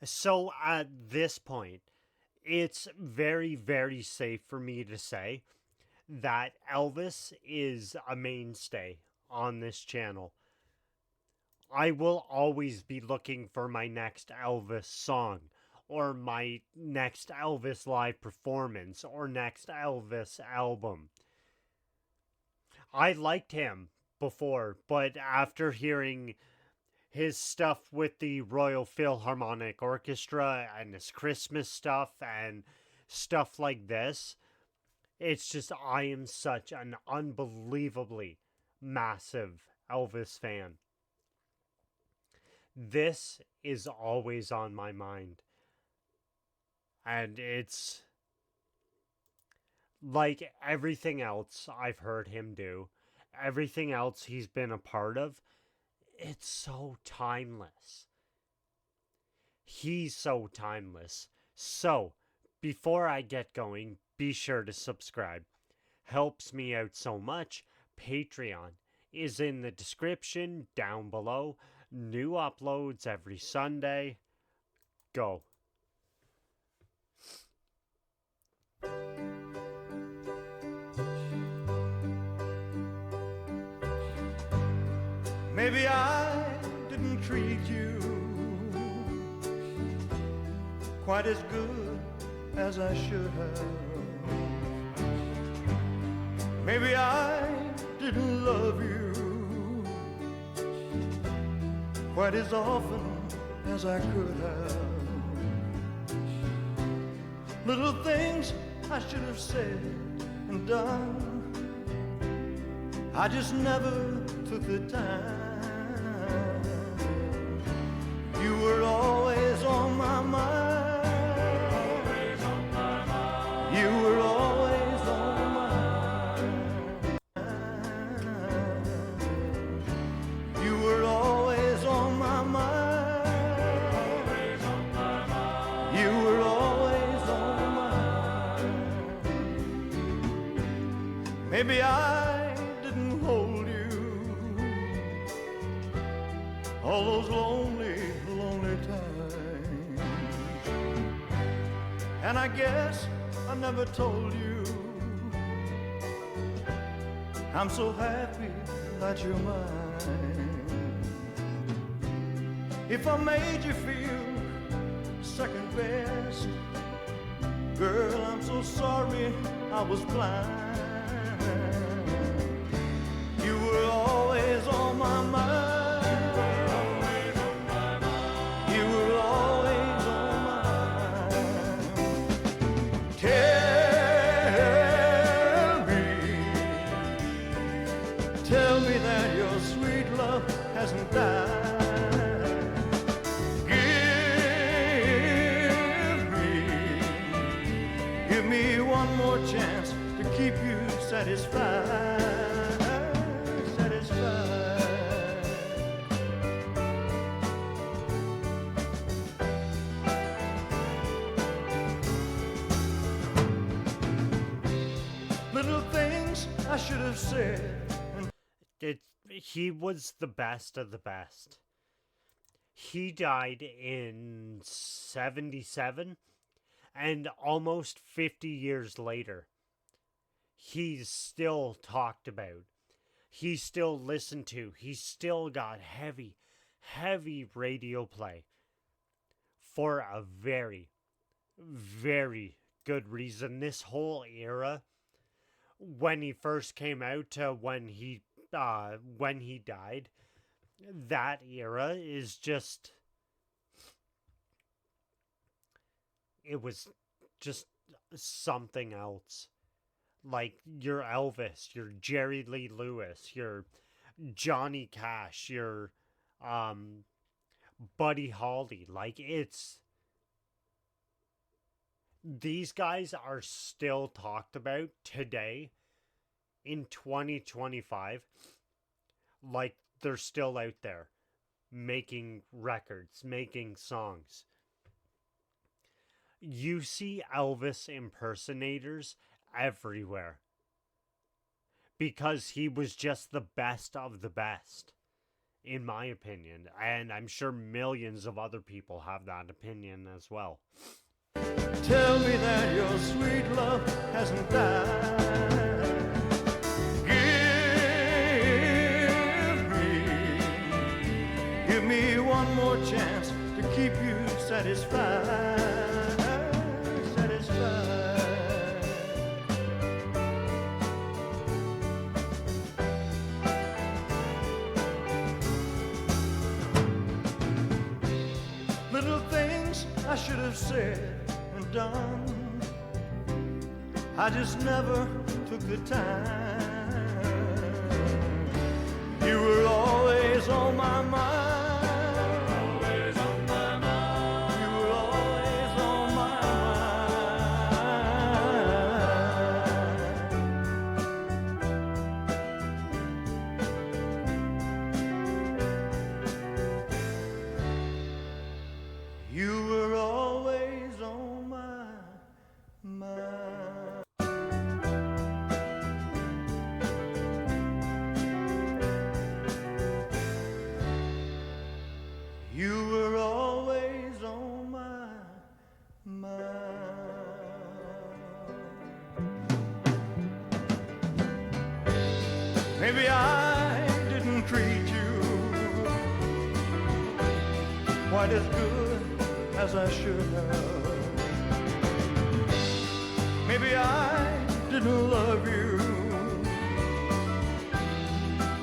So at this point, it's very, very safe for me to say that Elvis is a mainstay on this channel. I will always be looking for my next Elvis song, or my next Elvis live performance, or next Elvis album. I liked him before, but after hearing his stuff with the Royal Philharmonic Orchestra and his Christmas stuff and stuff like this, it's just I am such an unbelievably massive Elvis fan. This is always on my mind. And it's like everything else I've heard him do, everything else he's been a part of, it's so timeless. He's so timeless. So, before I get going, be sure to subscribe. Helps me out so much. Patreon is in the description down below. New uploads every Sunday. Go. Maybe I didn't treat you quite as good as I should have. Maybe I didn't love you quite as often as I could have. Little things I should have said and done, I just never took the time. You were always on my mind. You were always on my mind. You were always on my mind. You were always on my mind. Maybe I didn't hold you all those lonely, lonely times. And I guess I never told you I'm so happy that you're mine. If I made you feel second best, girl, I'm so sorry I was blind. You were always on my mind. You were always on my mind. Tell me that your sweet love hasn't died. Give me one more chance to keep you satisfied. Little things I should have said. He was the best of the best. He died in 77, and almost 50 years later, he's still talked about. He's still listened to. He's still got heavy, heavy radio play for a very, very good reason. This whole era, when he first came out to when he died, that era is just, it was just something else. Like your Elvis, your Jerry Lee Lewis, your Johnny Cash, your Buddy Holly. Like, it's, these guys are still talked about today in 2025. Like, they're still out there making records, making songs. You see Elvis impersonators everywhere because he was just the best of the best. in my opinion, and I'm sure millions of other people have that opinion as well. Tell me that your sweet love hasn't died. Give me one more chance to keep you satisfied. Little things I should have said and done, I just never took the time. You were always on my mind. Always on my mind. You were always on my mind. You were always on my mind. You were always on my mind. Maybe I didn't treat you quite as good as I should have. Maybe I didn't love you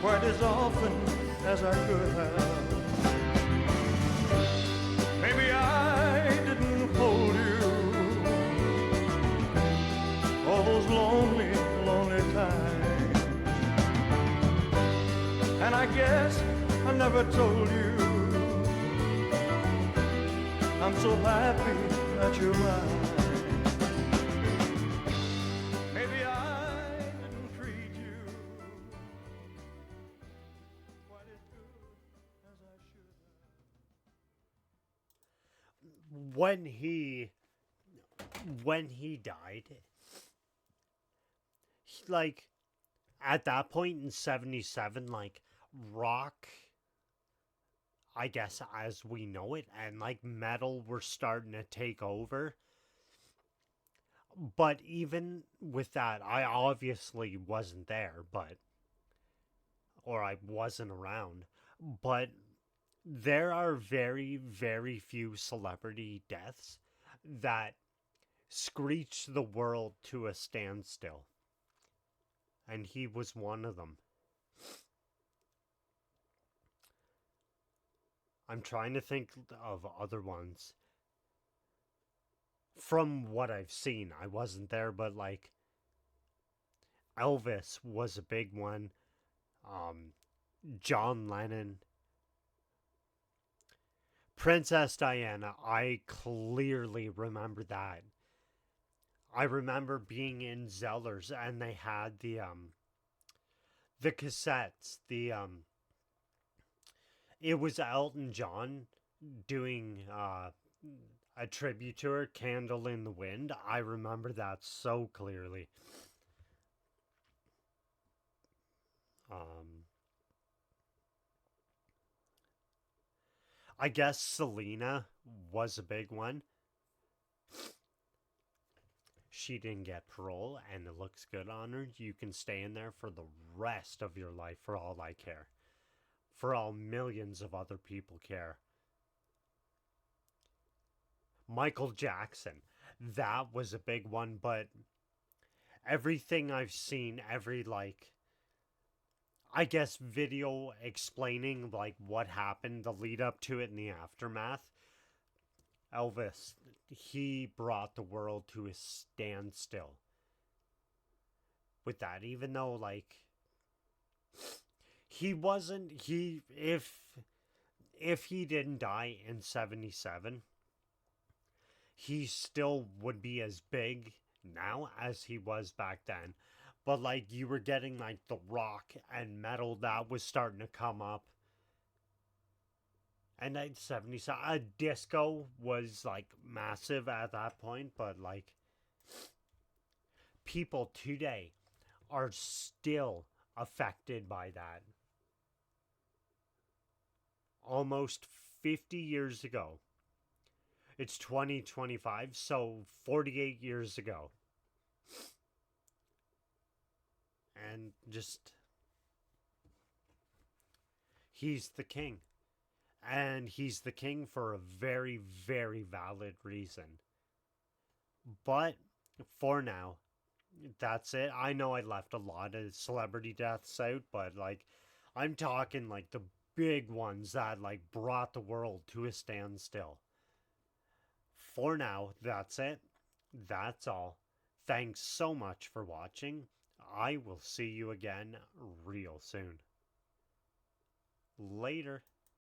quite as often as I could have. Maybe I didn't hold you all those lonely, lonely times. And I guess I never told you I'm so happy that you're mine. Maybe I didn't treat you quite as good as I should have. When he died, like at that point in 77, like rock, I guess as we know it, and like metal were starting to take over. But even with that, I obviously wasn't there, or I wasn't around, but there are very, very few celebrity deaths that screech the world to a standstill. And he was one of them. I'm trying to think of other ones. From what I've seen, I wasn't there, but like Elvis was a big one. John Lennon. Princess Diana, I clearly remember that. I remember being in Zellers and they had the cassettes, it was Elton John doing a tribute to her, Candle in the Wind. I remember that so clearly. I guess Selena was a big one. She didn't get parole and it looks good on her. You can stay in there for the rest of your life for all I care. For all millions of other people care. Michael Jackson, that was a big one, but everything I've seen, every I guess video explaining like what happened, the lead up to it and the aftermath, Elvis, he brought the world to a standstill with that, even though like he wasn't, if he didn't die in 77, he still would be as big now as he was back then. But like you were getting like the rock and metal that was starting to come up. And at 77, disco was like massive at that point, but like people today are still affected by that. almost 50 years ago. It's 2025, so 48 years ago. And just, he's the king. And he's the king for a very, very valid reason. But for now, that's it. I know I left a lot of celebrity deaths out, but like, I'm talking like the big ones that like brought the world to a standstill. For now, that's it. That's all. Thanks so much for watching. I will see you again real soon. Later.